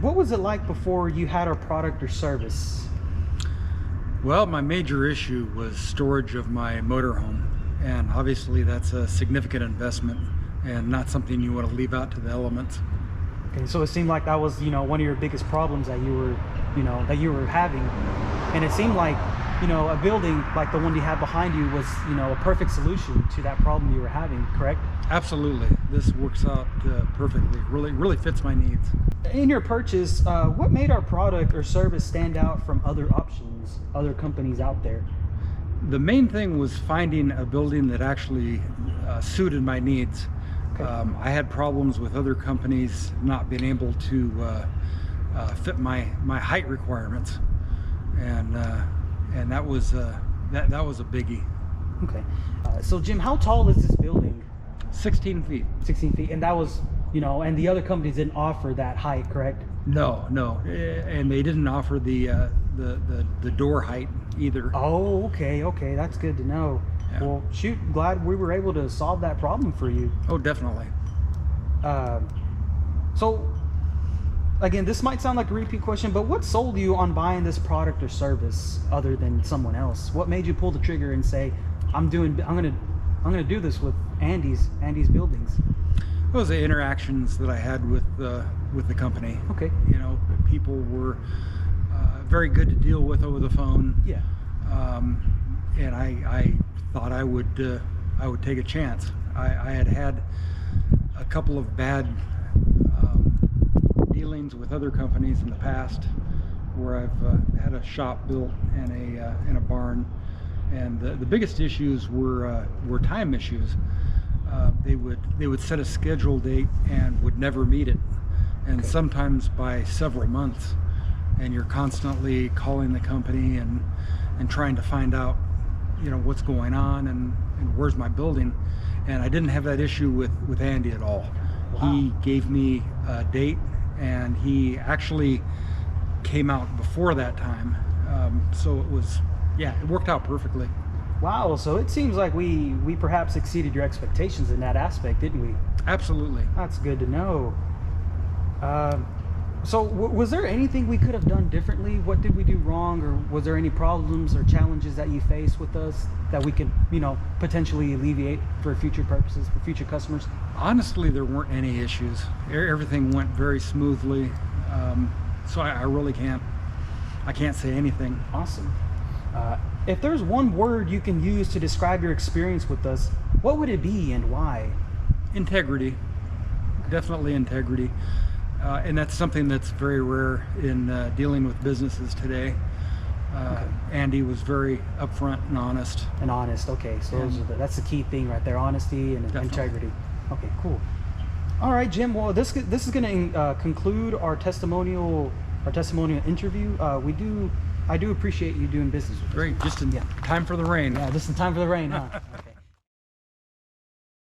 What was it like before you had our product or service? Well, my major issue was storage of my motorhome, and obviously that's a significant investment and not something you want to leave out to the elements. Okay, so it seemed like that was, one of your biggest problems that you were having, and it seemed like, a building like the one you have behind you was, a perfect solution to that problem you were having, correct? Absolutely. This works out perfectly. Really fits my needs. In your purchase, what made our product or service stand out from other options, other companies out there? The main thing was finding a building that actually suited my needs. Okay. I had problems with other companies not being able to fit my height requirements, and that was that was a biggie. Okay. So Jim, how tall is this building? 16 feet. 16 feet, and that was, and the other companies didn't offer that height, correct? No, and they didn't offer the door height either. Oh, okay, that's good to know. Yeah. Well, shoot, glad we were able to solve that problem for you. Oh, definitely. So, again, this might sound like a repeat question, but what sold you on buying this product or service other than someone else? What made you pull the trigger and say, I'm gonna do this with Andy's buildings? It was the interactions that I had with the company. Okay. People were very good to deal with over the phone. Yeah. And I thought I would take a chance. I had a couple of bad dealings with other companies in the past, where I've had a shop built and a barn, and the biggest issues were time issues. They would set a schedule date and would never meet it, and Okay. sometimes by several months, and you're constantly calling the company and trying to find out what's going on and where's my building. And I didn't have that issue with Andy at all. Wow. He gave me a date, and he actually came out before that time, so it worked out perfectly. Wow, so it seems like we perhaps exceeded your expectations in that aspect, didn't we? Absolutely. That's good to know. So was there anything we could have done differently? What did we do wrong, or was there any problems or challenges that you faced with us that we could, potentially alleviate for future purposes, for future customers? Honestly, there weren't any issues. Everything went very smoothly, so I really can't say anything. Awesome. If there's one word you can use to describe your experience with us, what would it be and why? Integrity. Definitely integrity. And that's something that's very rare in dealing with businesses today. Okay. Andy was very upfront and honest. And honest, okay. So that's the key thing right there, honesty and Definitely. integrity. Okay, cool. All right, Jim. Well, this is going to conclude our testimonial interview. I do appreciate you doing business with us. Great. Just in time for the rain. Yeah, just in time for the rain, huh?